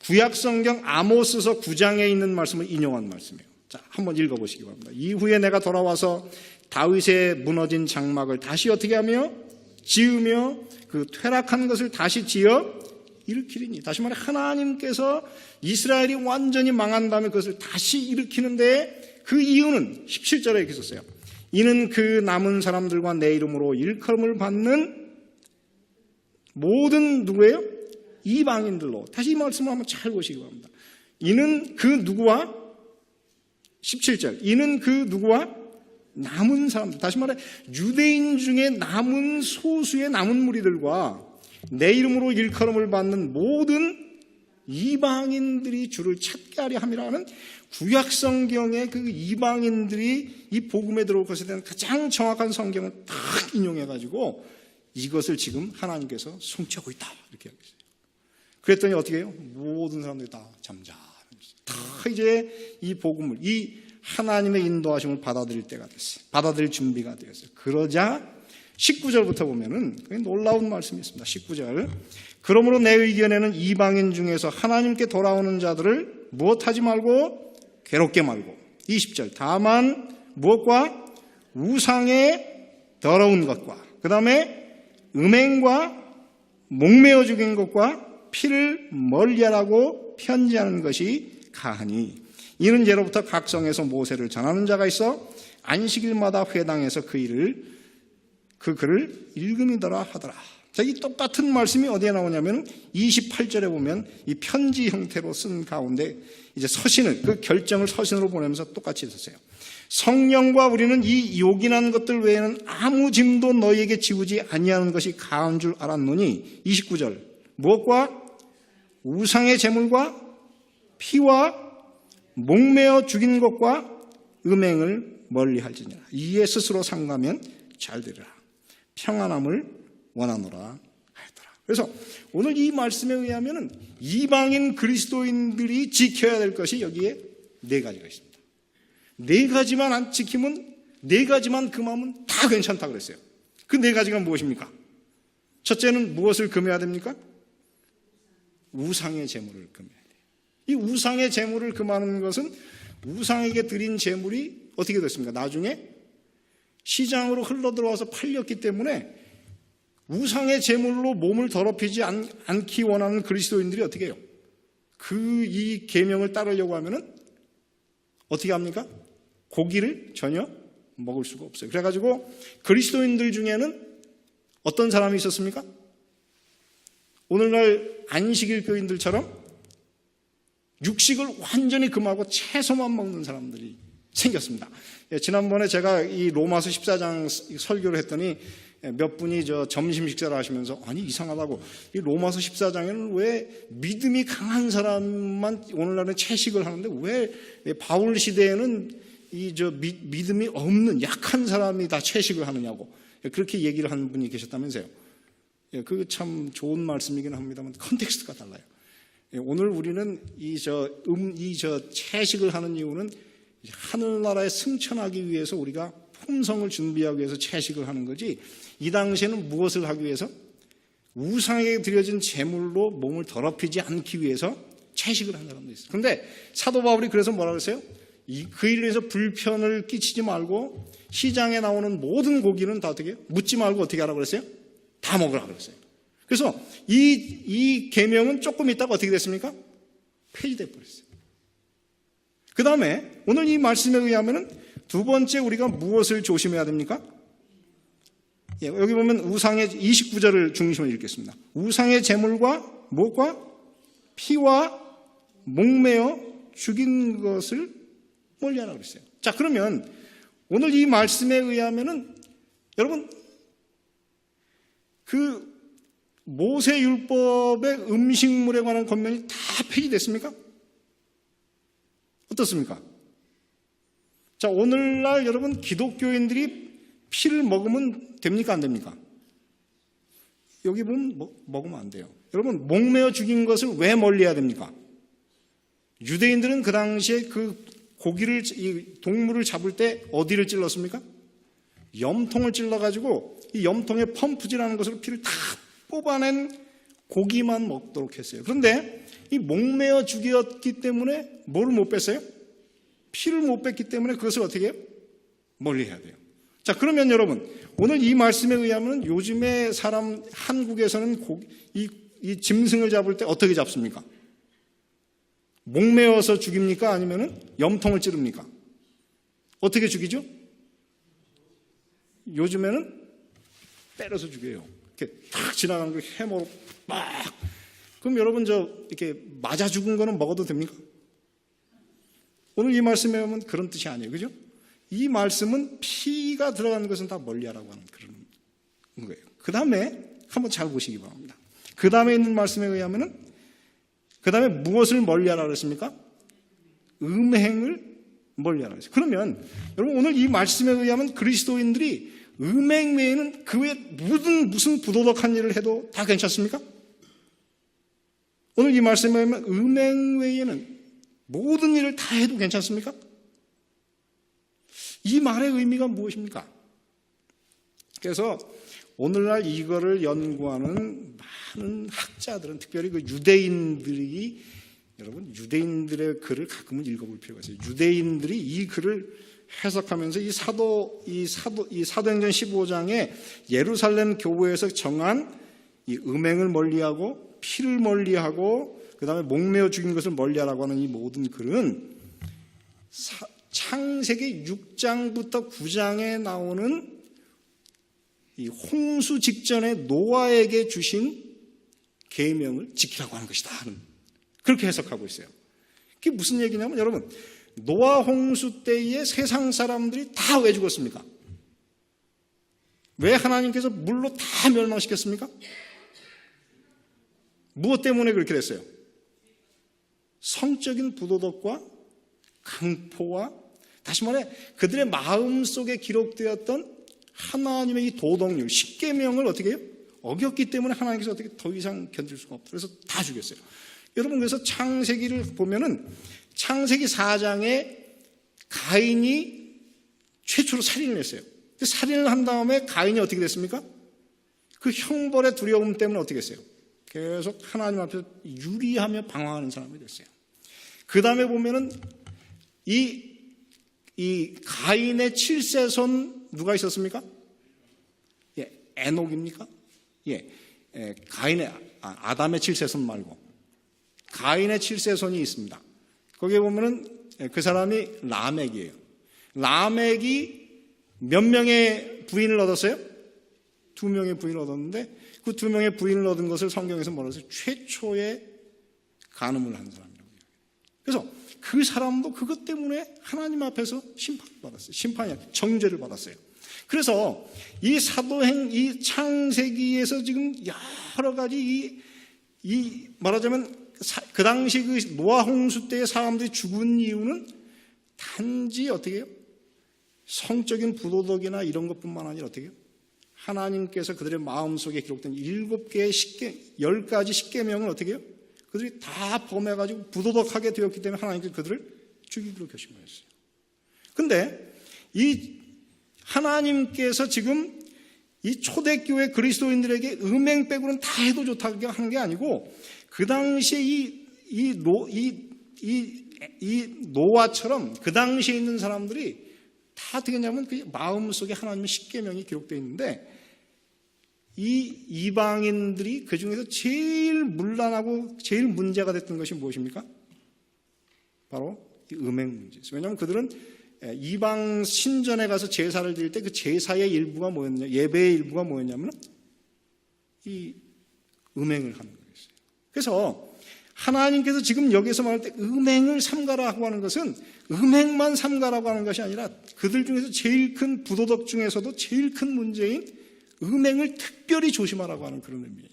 구약성경 아모스서 9장에 있는 말씀을 인용한 말씀이에요. 자, 한번 읽어보시기 바랍니다. 이후에 내가 돌아와서 다윗의 무너진 장막을 다시 어떻게 하며 지으며 그 퇴락한 것을 다시 지어 일으키리니. 다시 말해 하나님께서 이스라엘이 완전히 망한 다음에 그것을 다시 일으키는데 그 이유는 17절에 이렇게 썼어요. 이는 그 남은 사람들과 내 이름으로 일컬음을 받는 모든 누구예요? 이방인들로. 다시 이 말씀을 한번 잘 보시기 바랍니다. 이는 그 누구와 17절 이는 그 누구와 남은 사람들. 다시 말해 유대인 중에 남은 소수의 남은 무리들과 내 이름으로 일컬음을 받는 모든 이방인들이 주를 찾게 하려 함이라는 구약성경의 그 이방인들이 이 복음에 들어올 것에 대한 가장 정확한 성경을 딱 인용해가지고 이것을 지금 하나님께서 성취하고 있다 이렇게 하고 있어요. 그랬더니 어떻게 해요? 모든 사람들이 다 잠잠해졌어요. 다 이제 이 복음을 이 하나님의 인도하심을 받아들일 때가 됐어요. 받아들일 준비가 되었어요. 그러자 19절부터 보면은 놀라운 말씀이 있습니다. 19절 그러므로 내 의견에는 이방인 중에서 하나님께 돌아오는 자들을 무엇하지 말고 괴롭게 말고 20절 다만 무엇과 우상의 더러운 것과 그 다음에 음행과 목매어 죽인 것과 피를 멀리하라고 편지하는 것이 가하니 이는 예로부터 각 성에서 모세를 전하는 자가 있어 안식일마다 회당에서 그 글을 읽음이더라 하더라. 자, 이 똑같은 말씀이 어디에 나오냐면 28절에 보면 이 편지 형태로 쓴 가운데 이제 서신을 그 결정을 서신으로 보내면서 똑같이 썼어요. 성령과 우리는 이 요긴한 것들 외에는 아무 짐도 너희에게 지우지 아니하는 것이 가한 줄 알았노니 29절 무엇과 우상의 제물과 피와 목매어 죽인 것과 음행을 멀리할지니라. 이에 스스로 상가면 잘 되리라. 평안함을 원하노라 하였더라. 그래서 오늘 이 말씀에 의하면 이방인 그리스도인들이 지켜야 될 것이 여기에 네 가지가 있습니다. 네 가지만 안 지키면 네 가지만 금하면 다 괜찮다고 그랬어요. 그 네 가지가 무엇입니까? 첫째는 무엇을 금해야 됩니까? 우상의 제물을 금해야 돼요. 이 우상의 제물을 금하는 것은 우상에게 드린 제물이 어떻게 됐습니까? 나중에 시장으로 흘러들어와서 팔렸기 때문에 우상의 제물로 몸을 더럽히지 않기 원하는 그리스도인들이 어떻게 해요? 이 계명을 따르려고 하면은 어떻게 합니까? 고기를 전혀 먹을 수가 없어요. 그래가지고 그리스도인들 중에는 어떤 사람이 있었습니까? 오늘날 안식일 교인들처럼 육식을 완전히 금하고 채소만 먹는 사람들이 생겼습니다. 지난번에 제가 이 로마서 14장 설교를 했더니 몇 분이 점심 식사를 하시면서 아니 이상하다고 이 로마서 14장에는 왜 믿음이 강한 사람만 오늘날은 채식을 하는데 왜 바울 시대에는 믿음이 없는 약한 사람이 다 채식을 하느냐고 그렇게 얘기를 하는 분이 계셨다면서요. 그게 참 좋은 말씀이긴 합니다만 컨텍스트가 달라요. 오늘 우리는 채식을 하는 이유는 하늘나라에 승천하기 위해서 우리가 품성을 준비하기 위해서 채식을 하는 거지 이 당시에는 무엇을 하기 위해서? 우상에게 드려진 제물로 몸을 더럽히지 않기 위해서 채식을 한 사람도 있어요. 그런데 사도 바울이 그래서 뭐라고 했어요? 그 일로 해서 불편을 끼치지 말고 시장에 나오는 모든 고기는 다 어떻게 해요? 묻지 말고 어떻게 하라고 그랬어요? 다 먹으라고 그랬어요. 그래서 이 계명은 조금 있다가 어떻게 됐습니까? 폐지돼 버렸어요. 그 다음에 오늘 이 말씀에 의하면 두 번째 우리가 무엇을 조심해야 됩니까? 예, 여기 보면 우상의 29절을 중심으로 읽겠습니다. 우상의 제물과 무엇과? 피와 목매어 죽인 것을 멀리하라 그랬어요. 자, 그러면 오늘 이 말씀에 의하면은 여러분 그 모세율법의 음식물에 관한 권면이 다 폐지됐습니까? 어떻습니까? 자, 오늘날 여러분 기독교인들이 피를 먹으면 됩니까? 안 됩니까? 여기 보면 먹으면 안 돼요. 여러분 목매어 죽인 것을 왜 멀리해야 됩니까? 유대인들은 그 당시에 그 고기를, 이 동물을 잡을 때 어디를 찔렀습니까? 염통을 찔러가지고 이 염통에 펌프질하는 것으로 피를 다 뽑아낸 고기만 먹도록 했어요. 그런데 이 목매어 죽였기 때문에 뭐를 못 뺐어요? 피를 못 뺐기 때문에 그것을 어떻게 해요? 멀리 해야 돼요. 자, 그러면 여러분 오늘 이 말씀에 의하면 요즘에 사람 한국에서는 이 짐승을 잡을 때 어떻게 잡습니까? 목매어서 죽입니까? 아니면 염통을 찌릅니까? 어떻게 죽이죠? 요즘에는 때려서 죽여요. 이렇게 탁 지나가는 거 해머로 막. 그럼 여러분 이렇게 맞아 죽은 거는 먹어도 됩니까? 오늘 이 말씀에 보면 그런 뜻이 아니에요. 그죠? 이 말씀은 피가 들어가는 것은 다 멀리하라고 하는 그런 거예요. 그 다음에 한번 잘 보시기 바랍니다. 그 다음에 있는 말씀에 의하면은 그 다음에 무엇을 멀리하라 그랬습니까? 음행을 멀리하라 그랬어요. 그러면 여러분 오늘 이 말씀에 의하면 그리스도인들이 음행 외에는 그 외에 무슨 부도덕한 일을 해도 다 괜찮습니까? 오늘 이 말씀에 의하면 음행 외에는 모든 일을 다 해도 괜찮습니까? 이 말의 의미가 무엇입니까? 그래서 오늘날 이거를 연구하는 많은 학자들은 특별히 그 유대인들이 여러분 유대인들의 글을 가끔은 읽어볼 필요가 있어요. 유대인들이 이 글을 해석하면서 이 사도행전 15장에 예루살렘 교회에서 정한 이 음행을 멀리하고 피를 멀리하고 그 다음에 목매어 죽인 것을 멀리하라고 하는 이 모든 글은 창세기 6장부터 9장에 나오는 이 홍수 직전에 노아에게 주신 계명을 지키라고 하는 것이다. 그렇게 해석하고 있어요. 그게 무슨 얘기냐면 여러분 노아 홍수 때에 세상 사람들이 다 왜 죽었습니까? 왜 하나님께서 물로 다 멸망시켰습니까? 무엇 때문에 그렇게 됐어요? 성적인 부도덕과 강포와 다시 말해 그들의 마음속에 기록되었던 하나님의 이 도덕률, 십계명을 어떻게 해요? 어겼기 때문에 하나님께서 어떻게 더 이상 견딜 수가 없다. 그래서 다 죽였어요. 여러분 그래서 창세기를 보면은 창세기 4장에 가인이 최초로 살인을 했어요. 살인을 한 다음에 가인이 어떻게 됐습니까? 그 형벌의 두려움 때문에 어떻게 했어요? 계속 하나님 앞에서 유리하며 방황하는 사람이 됐어요. 그 다음에 보면은 이 가인의 7세손 누가 있었습니까? 예, 에녹입니까? 예, 가인의 아담의 7세손 말고 가인의 7세손이 있습니다. 거기에 보면은 그 사람이 라멕이에요. 라멕이 몇 명의 부인을 얻었어요? 2명의 부인을 얻었는데 그 2명의 부인을 얻은 것을 성경에서 뭐라고 해서 최초의 간음을 한 사람이라고 해요. 그래서 그 사람도 그것 때문에 하나님 앞에서 심판을 받았어요. 심판이 아니라 정죄를 받았어요. 그래서 이 사도행, 이 창세기에서 지금 여러 가지 말하자면 그 당시 그 노아 홍수 때의 사람들이 죽은 이유는 단지 어떻게 해요? 성적인 부도덕이나 이런 것뿐만 아니라 어떻게 해요? 하나님께서 그들의 마음속에 기록된 7개의 10가지 십계명을 어떻게 해요? 그들이 다 범해가지고 부도덕하게 되었기 때문에 하나님께서 그들을 죽이기로 결심하셨어요. 근데 이 하나님께서 지금 이 초대교회 그리스도인들에게 음행 빼고는 다 해도 좋다고 하는 게 아니고 그 당시에 이 노아처럼 그 당시에 있는 사람들이 다 어떻게 했냐면 그 마음속에 하나님의 십계명이 기록되어 있는데 이 이방인들이 그 중에서 제일 문란하고 제일 문제가 됐던 것이 무엇입니까? 바로 이 음행 문제였어요. 왜냐하면 그들은 이방 신전에 가서 제사를 드릴 때 그 제사의 일부가 뭐였냐, 예배의 일부가 뭐였냐면 이 음행을 하는 거였어요. 그래서 하나님께서 지금 여기서 말할 때 음행을 삼가라고 하는 것은 음행만 삼가라고 하는 것이 아니라 그들 중에서 제일 큰 부도덕 중에서도 제일 큰 문제인 음행을 특별히 조심하라고 하는 그런 의미예요.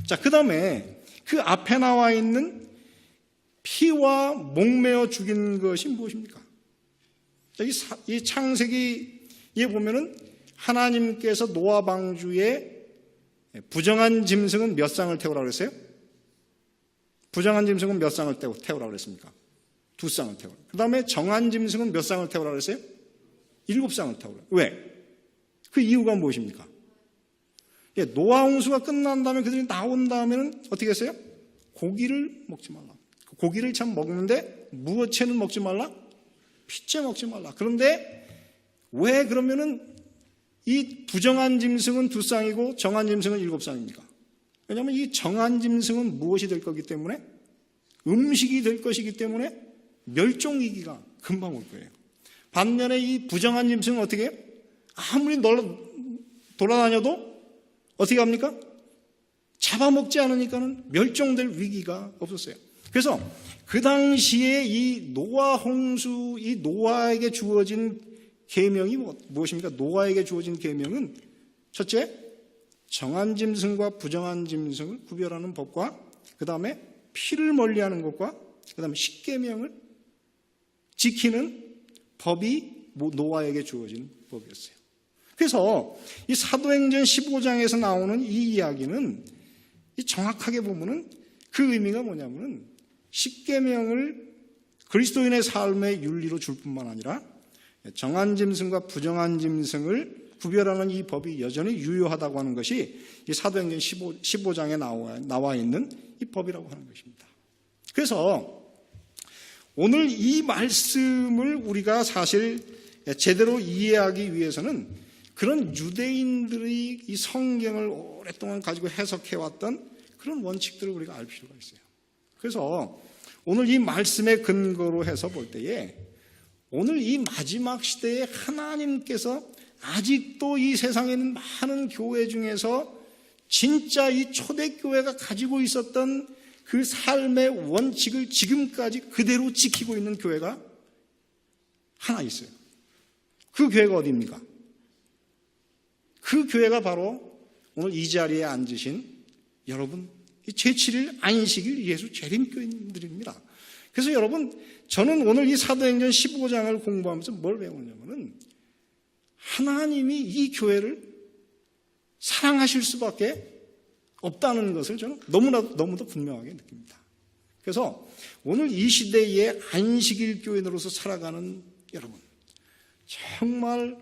자, 그 다음에 그 앞에 나와 있는 피와 목매어 죽인 것이 무엇입니까? 이 창세기에 보면은 하나님께서 노아 방주에 부정한 짐승은 몇 쌍을 태우라고 그랬어요? 부정한 짐승은 몇 쌍을 태우라고 그랬습니까? 2쌍을 태우라. 그 다음에 정한 짐승은 몇 쌍을 태우라고 그랬어요? 7쌍을 태우라. 왜? 그 이유가 무엇입니까? 노아 홍수가 끝난 다음에 그들이 나온 다음에는 어떻게 했어요? 고기를 먹지 말라. 고기를 참 먹는데 무어채는 먹지 말라? 피째 먹지 말라. 그런데 왜 그러면은 이 부정한 짐승은 2쌍이고 정한 짐승은 7쌍입니까? 왜냐하면 이 정한 짐승은 무엇이 될 거기 때문에 음식이 될 것이기 때문에 멸종위기가 금방 올 거예요. 반면에 이 부정한 짐승은 어떻게 해요? 아무리 돌아다녀도 어떻게 합니까? 잡아먹지 않으니까는 멸종될 위기가 없었어요. 그래서 그 당시에 이 노아 홍수, 이 노아에게 주어진 계명이 무엇입니까? 노아에게 주어진 계명은 첫째, 정한 짐승과 부정한 짐승을 구별하는 법과 그 다음에 피를 멀리하는 것과 그 다음에 십계명을 지키는 법이 노아에게 주어진 법이었어요. 그래서 이 사도행전 15장에서 나오는 이 이야기는 정확하게 보면은 그 의미가 뭐냐면은 십계명을 그리스도인의 삶의 윤리로 줄 뿐만 아니라 정한 짐승과 부정한 짐승을 구별하는 이 법이 여전히 유효하다고 하는 것이 이 사도행전 15장에 나와 있는 이 법이라고 하는 것입니다. 그래서 오늘 이 말씀을 우리가 사실 제대로 이해하기 위해서는 그런 유대인들이 이 성경을 오랫동안 가지고 해석해왔던 그런 원칙들을 우리가 알 필요가 있어요. 그래서 오늘 이 말씀의 근거로 해서 볼 때에 오늘 이 마지막 시대에 하나님께서 아직도 이 세상에 있는 많은 교회 중에서 진짜 이 초대교회가 가지고 있었던 그 삶의 원칙을 지금까지 그대로 지키고 있는 교회가 하나 있어요. 그 교회가 어디입니까? 그 교회가 바로 오늘 이 자리에 앉으신 여러분, 제7일 안식일 예수 재림교인들입니다. 그래서 여러분, 저는 오늘 이 사도행전 15장을 공부하면서 뭘 배우냐면은 하나님이 이 교회를 사랑하실 수밖에 없다는 것을 저는 너무도 분명하게 느낍니다. 그래서 오늘 이 시대의 안식일 교인으로서 살아가는 여러분, 정말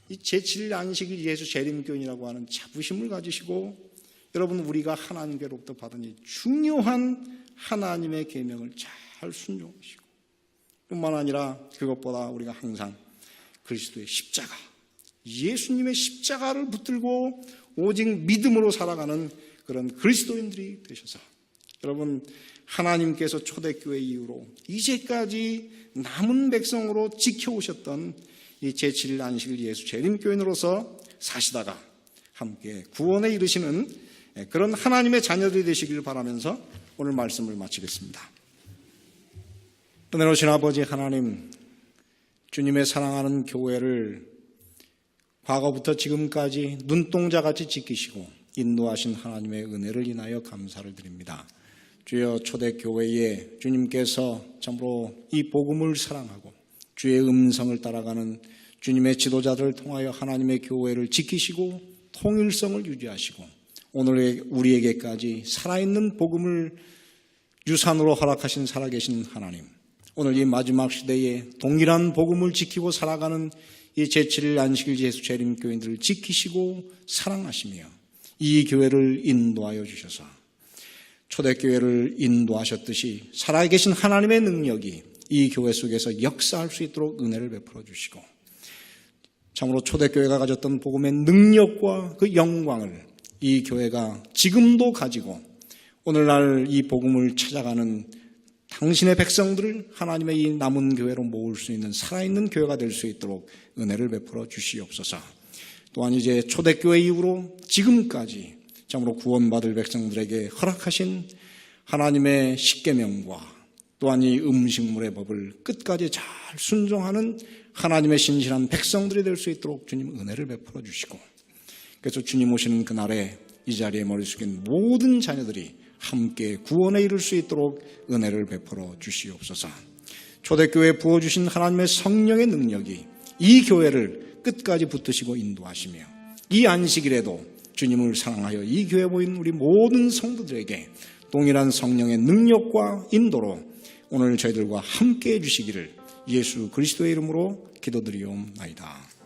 이 제7일 안식일 예수 재림교인이라고 하는 자부심을 가지시고 여러분, 우리가 하나님께로부터 받은 이 중요한 하나님의 계명을 잘 순종하시고 뿐만 아니라 그것보다 우리가 항상 그리스도의 십자가, 예수님의 십자가를 붙들고 오직 믿음으로 살아가는 그런 그리스도인들이 되셔서 여러분, 하나님께서 초대교회 이후로 이제까지 남은 백성으로 지켜오셨던 이 제7일 안식일 예수 재림교인으로서 사시다가 함께 구원에 이르시는 그런 하나님의 자녀들이 되시길 바라면서 오늘 말씀을 마치겠습니다. 은혜로우신 아버지 하나님, 주님의 사랑하는 교회를 과거부터 지금까지 눈동자같이 지키시고 인도하신 하나님의 은혜를 인하여 감사를 드립니다. 주여, 초대교회에 주님께서 참으로 이 복음을 사랑하고 주의 음성을 따라가는 주님의 지도자들을 통하여 하나님의 교회를 지키시고 통일성을 유지하시고 오늘 우리에게까지 살아있는 복음을 유산으로 허락하신 살아계신 하나님, 오늘 이 마지막 시대에 동일한 복음을 지키고 살아가는 이 제7일 안식일 예수 재림교인들을 지키시고 사랑하시며 이 교회를 인도하여 주셔서 초대교회를 인도하셨듯이 살아계신 하나님의 능력이 이 교회 속에서 역사할 수 있도록 은혜를 베풀어 주시고 참으로 초대교회가 가졌던 복음의 능력과 그 영광을 이 교회가 지금도 가지고 오늘날 이 복음을 찾아가는 당신의 백성들을 하나님의 이 남은 교회로 모을 수 있는 살아있는 교회가 될 수 있도록 은혜를 베풀어 주시옵소서. 또한 이제 초대교회 이후로 지금까지 참으로 구원받을 백성들에게 허락하신 하나님의 십계명과 또한 이 음식물의 법을 끝까지 잘 순종하는 하나님의 신실한 백성들이 될 수 있도록 주님 은혜를 베풀어 주시고, 그래서 주님 오시는 그날에 이 자리에 머리 숙인 모든 자녀들이 함께 구원에 이를 수 있도록 은혜를 베풀어 주시옵소서. 초대교회에 부어주신 하나님의 성령의 능력이 이 교회를 끝까지 붙드시고 인도하시며, 이 안식일에도 주님을 사랑하여 이 교회에 모인 우리 모든 성도들에게 동일한 성령의 능력과 인도로 오늘 저희들과 함께 해주시기를 예수 그리스도의 이름으로 기도드리옵나이다.